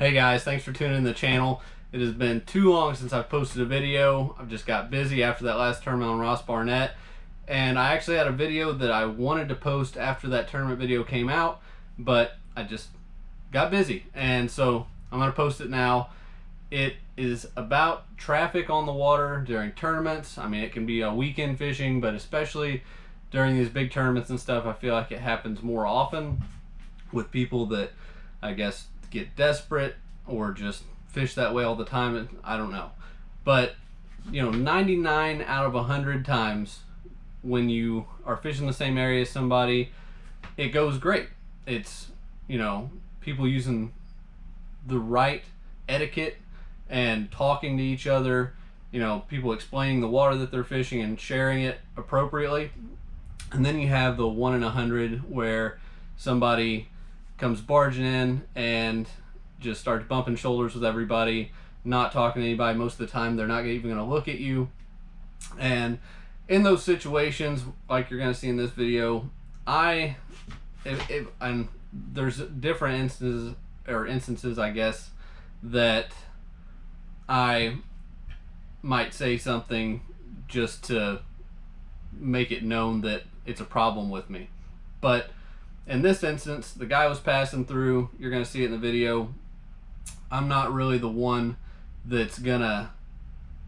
Hey guys, thanks for tuning in the channel. It has been too long since I've posted a video. I've just got busy after that last tournament on Ross Barnett. And I actually had a video that I wanted to post after that tournament video came out, but I just got busy. And so I'm going to post it now. It is about traffic on the water during tournaments. I mean, it can be a weekend fishing, but especially during these big tournaments and stuff, I feel like it happens more often with people that, I guess, get desperate or just fish that way all the time. I don't know, but 99 out of 100 times when you are fishing the same area as somebody, it goes great. It's people using the right etiquette and talking to each other, people explaining the water that they're fishing and sharing it appropriately. And then you have the 1 in 100 where somebody comes barging in and just starts bumping shoulders with everybody, not talking to anybody. Most of the time they're not even going to look at you. And in those situations, like you're going to see in this video, and there's different instances I guess, that I might say something just to make it known that it's a problem with me. But in this instance, the guy was passing through. You're going to see it in the video. I'm not really the one that's going to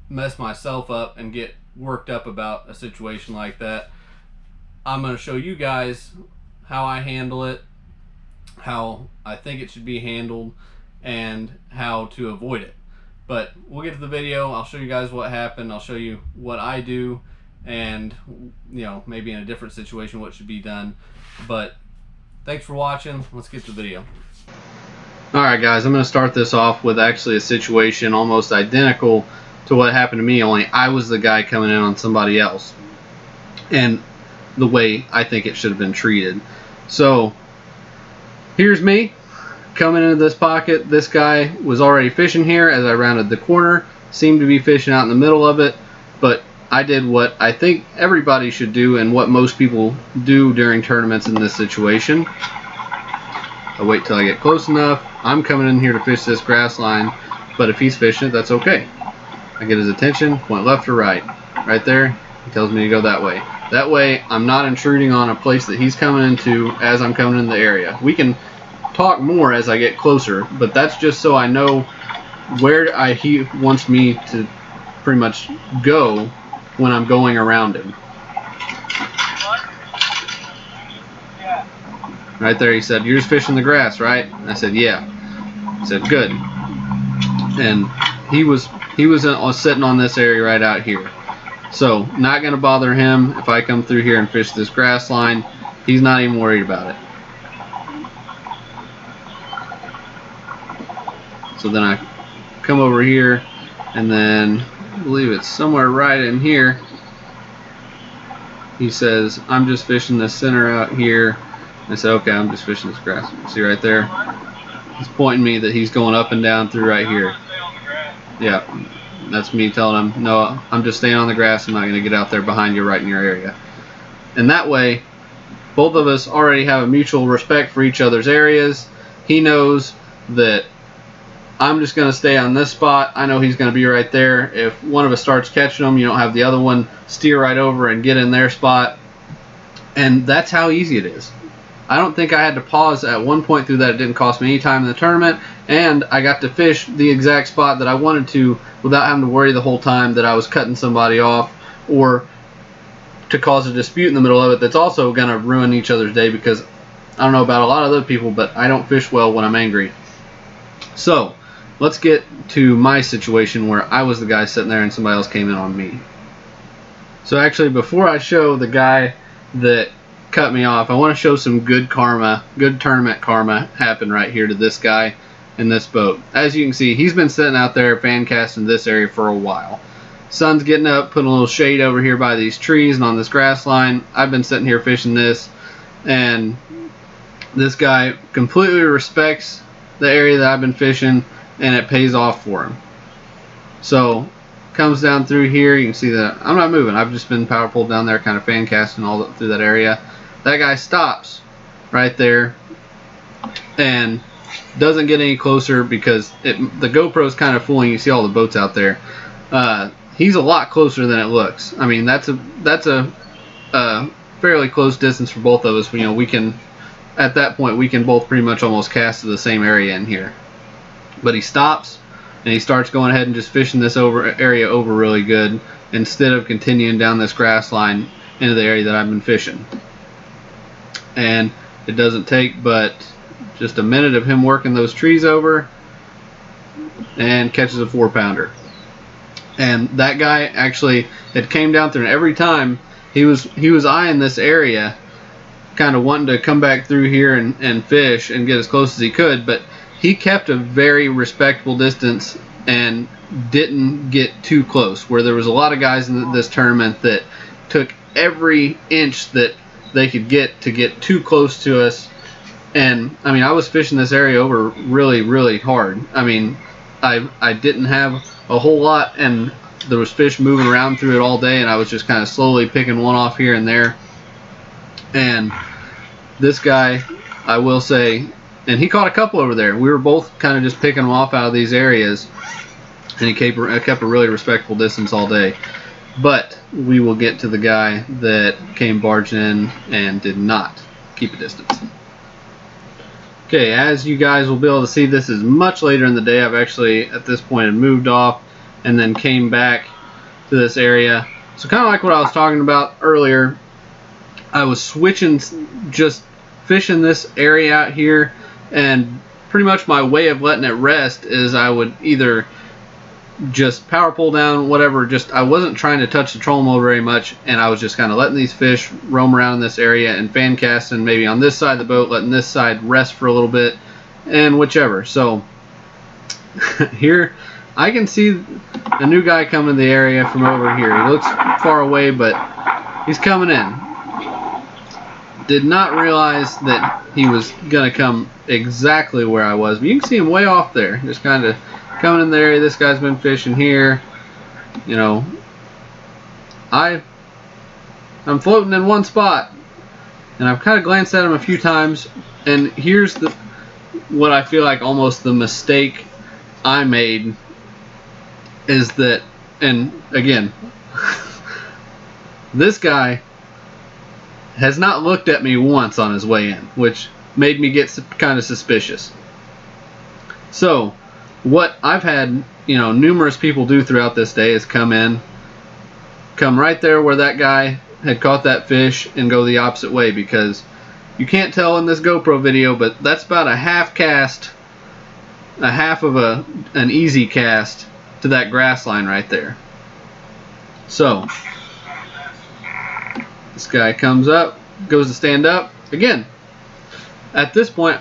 mess myself up and get worked up about a situation like that. I'm going to show you guys how I handle it, how I think it should be handled, and how to avoid it. But we'll get to the video. I'll show you guys what happened. I'll show you what I do, and maybe in a different situation what should be done. But thanks for watching. Let's get to the video. Alright guys, I'm going to start this off with actually a situation almost identical to what happened to me, only I was the guy coming in on somebody else, and the way I think it should have been treated. So here's me coming into this pocket. This guy was already fishing here as I rounded the corner, seemed to be fishing out in the middle of it, but I did what I think everybody should do and what most people do during tournaments in this situation. I wait till I get close enough. I'm coming in here to fish this grass line, but if he's fishing it, that's okay. I get his attention, point left or right. Right there, he tells me to go that way. That way, I'm not intruding on a place that he's coming into as I'm coming in the area. We can talk more as I get closer, but that's just so I know where he wants me to pretty much go when I'm going around him. Right there he said, "You're just fishing the grass, right?" I said, "Yeah." He said, "Good." And he was sitting on this area right out here. So not going to bother him if I come through here and fish this grass line. He's not even worried about it. So then I come over here, and then I believe it's somewhere right in here. He says, "I'm just fishing the center out here." I said, "Okay, I'm just fishing this grass." See right there? He's pointing me that he's going up and down through right here. Yeah, that's me telling him, "No, I'm just staying on the grass. I'm not going to get out there behind you right in your area." And that way, both of us already have a mutual respect for each other's areas. He knows that I'm just going to stay on this spot. I know he's going to be right there. If one of us starts catching him, you don't have the other one steer right over and get in their spot. And that's how easy it is. I don't think I had to pause at one point through that. It didn't cost me any time in the tournament, and I got to fish the exact spot that I wanted to without having to worry the whole time that I was cutting somebody off or to cause a dispute in the middle of it that's also going to ruin each other's day, because I don't know about a lot of other people, but I don't fish well when I'm angry. So let's get to my situation where I was the guy sitting there and somebody else came in on me. So actually, before I show the guy that cut me off, I want to show some good karma, good tournament karma happen right here to this guy in this boat. As you can see, he's been sitting out there fan casting this area for a while. Sun's getting up, putting a little shade over here by these trees and on this grass line. I've been sitting here fishing this, and this guy completely respects the area that I've been fishing, and it pays off for him. So comes down through here. You can see that I'm not moving. I've just been power pulled down there, kind of fan casting all through that area. That guy stops right there, and doesn't get any closer because the GoPro is kind of fooling. You see all the boats out there. He's a lot closer than it looks. I mean, that's a fairly close distance for both of us. You know, we can, at that point, we can both pretty much almost cast to the same area in here. But he stops and he starts going ahead and just fishing this area over really good instead of continuing down this grass line into the area that I've been fishing. And it doesn't take but just a minute of him working those trees over and catches a 4-pounder. And that guy actually, it came down through, and every time he was eyeing this area, kind of wanting to come back through here and fish and get as close as he could, but he kept a very respectable distance and didn't get too close, where there was a lot of guys in this tournament that took every inch that they could get to get too close to us. And I mean, I was fishing this area over really hard. I mean, I didn't have a whole lot, and there was fish moving around through it all day, and I was just kind of slowly picking one off here and there. And this guy, I will say, and he caught a couple over there. We were both kind of just picking them off out of these areas, and he kept a really respectful distance all day. But we will get to the guy that came barging in and did not keep a distance. Okay, as you guys will be able to see, this is much later in the day. I've actually, at this point, had moved off and then came back to this area. So kind of like what I was talking about earlier, I was switching, just fishing this area out here, and pretty much my way of letting it rest is I would either just power pull down, whatever, just I wasn't trying to touch the trolling motor very much, and I was just kind of letting these fish roam around in this area and fan casting maybe on this side of the boat, letting this side rest for a little bit, and whichever. So here I can see a new guy coming in the area from over here. He looks far away, but he's coming in. Did not realize that he was gonna come exactly where I was, but you can see him way off there, just kind of coming in the area. This guy's been fishing here. You know, I'm floating in one spot, and I've kind of glanced at him a few times, and here's what I feel like almost the mistake I made is that, and again, this guy has not looked at me once on his way in, which made me get kind of suspicious. So what I've had, you know, numerous people do throughout this day is come right there where that guy had caught that fish and go the opposite way, because you can't tell in this GoPro video, but that's about a half cast, a half of an easy cast to that grass line right there. So this guy comes up, goes to stand up again. At this point,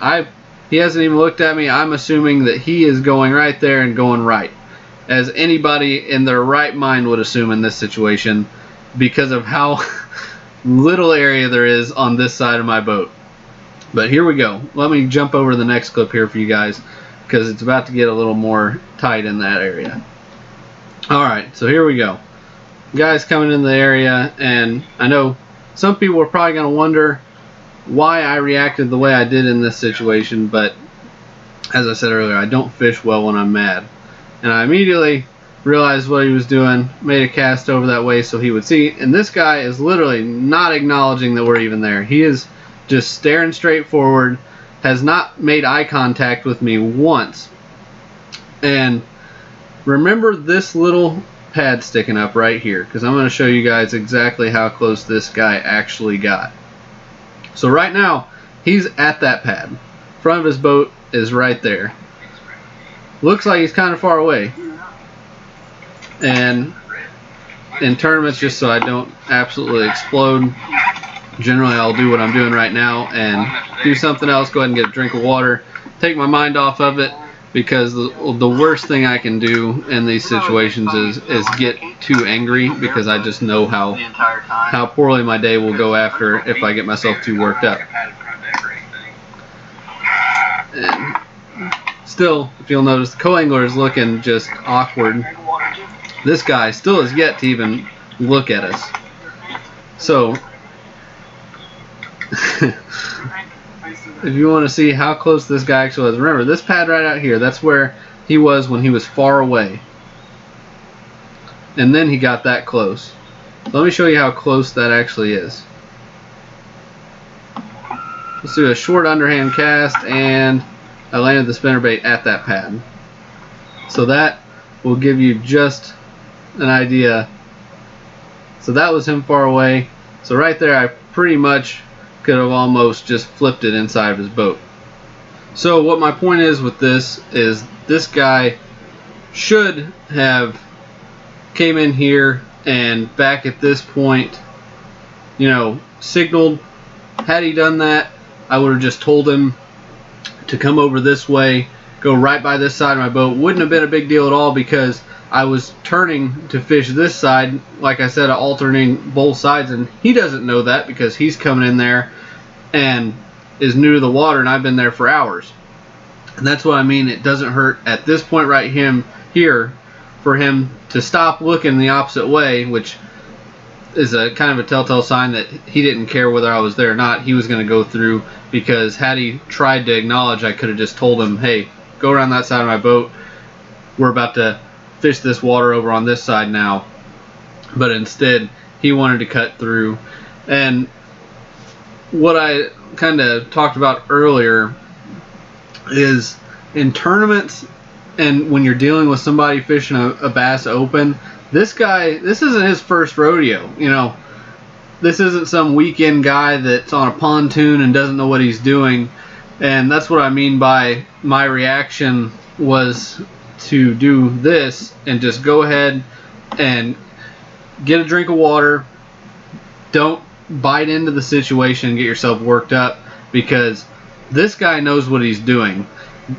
he hasn't even looked at me. I'm assuming that he is going right there and going right, as anybody in their right mind would assume in this situation, because of how little area there is on this side of my boat. But here we go. Let me jump over to the next clip here for you guys, because it's about to get a little more tight in that area. Alright, so here we go. Guys coming in the area, and I know some people are probably going to wonder why I reacted the way I did in this situation, but as I said earlier, I don't fish well when I'm mad. And I immediately realized what he was doing, made a cast over that way so he would see, and this guy is literally not acknowledging that we're even there. He is just staring straight forward, has not made eye contact with me once. And remember this little pad sticking up right here, because I'm going to show you guys exactly how close this guy actually got. So right now he's at that pad. Front of his boat is right there. Looks like he's kind of far away. And in tournaments, just so I don't absolutely explode, generally I'll do what I'm doing right now and do something else, go ahead and get a drink of water, take my mind off of it, because the worst thing I can do in these situations is get too angry, because I just know how poorly my day will go after if I get myself too worked up. And still, if you'll notice, the co-angler is looking just awkward. This guy still has yet to even look at us. So if you want to see how close this guy actually was, remember this pad right out here, that's where he was when he was far away. And then he got that close. Let me show you how close that actually is. Let's do a short underhand cast, and I landed the spinnerbait at that pad. So that will give you just an idea. So that was him far away. So right there I pretty much could have almost just flipped it inside of his boat. So what my point is with this is this guy should have came in here and back at this point, you know, signaled. Had he done that, I would have just told him to come over this way, go right by this side of my boat. Wouldn't have been a big deal at all because I was turning to fish this side, like I said, alternating both sides, and he doesn't know that because he's coming in there and is new to the water, and I've been there for hours. And that's what I mean. It doesn't hurt at this point right here for him to stop looking the opposite way, which is a kind of a telltale sign that he didn't care whether I was there or not. He was going to go through, because had he tried to acknowledge, I could have just told him, hey, go around that side of my boat. We're about to fish this water over on this side now. But instead, he wanted to cut through. And what I kind of talked about earlier is in tournaments, and when you're dealing with somebody fishing a bass open, this guy, this isn't his first rodeo. You know, this isn't some weekend guy that's on a pontoon and doesn't know what he's doing. And that's what I mean by my reaction was to do this and just go ahead and get a drink of water. Don't bite into the situation and get yourself worked up, because this guy knows what he's doing.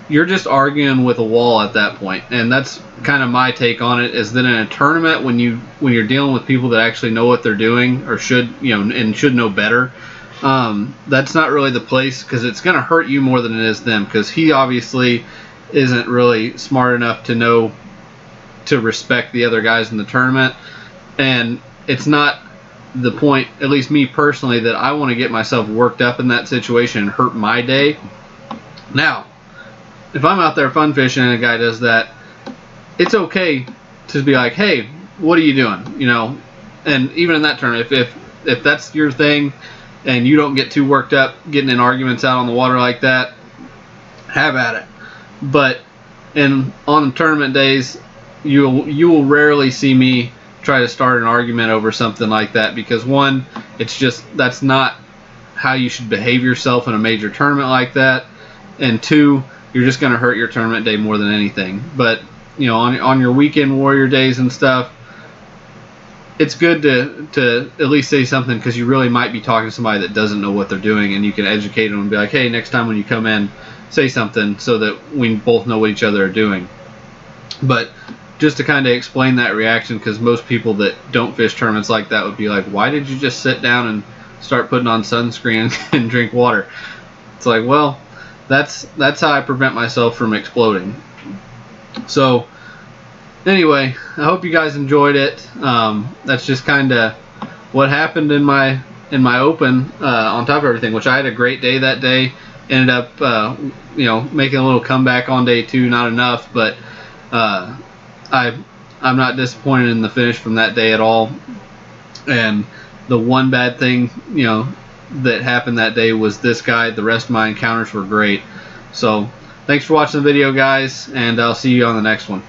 You're just arguing with a wall at that point, and that's kind of my take on it. Is that in a tournament, when you're dealing with people that actually know what they're doing, or should know better, that's not really the place, because it's going to hurt you more than it is them, because he obviously isn't really smart enough to know to respect the other guys in the tournament. And it's not the point, at least me personally, that I want to get myself worked up in that situation and hurt my day. Now, if I'm out there fun fishing and a guy does that, it's okay to be like, hey, what are you doing? You know, and even in that tournament, if that's your thing and you don't get too worked up getting in arguments out on the water like that, have at it. But on the tournament days, you will rarely see me try to start an argument over something like that, because one, it's just, that's not how you should behave yourself in a major tournament like that, and two, you're just going to hurt your tournament day more than anything. But you know, on your weekend warrior days and stuff, it's good to at least say something, because you really might be talking to somebody that doesn't know what they're doing, and you can educate them and be like, hey, next time when you come in, say something so that we both know what each other are doing. But just to kind of explain that reaction, because most people that don't fish tournaments like that would be like, why did you just sit down and start putting on sunscreen and drink water? It's like, well, that's how I prevent myself from exploding. So anyway, I hope you guys enjoyed it. That's just kind of what happened in my open, on top of everything, which I had a great day that day. Ended up making a little comeback on day 2. Not enough, but I'm not disappointed in the finish from that day at all. And the one bad thing, you know, that happened that day was this guy. The rest of my encounters were great. So thanks for watching the video, guys, and I'll see you on the next one.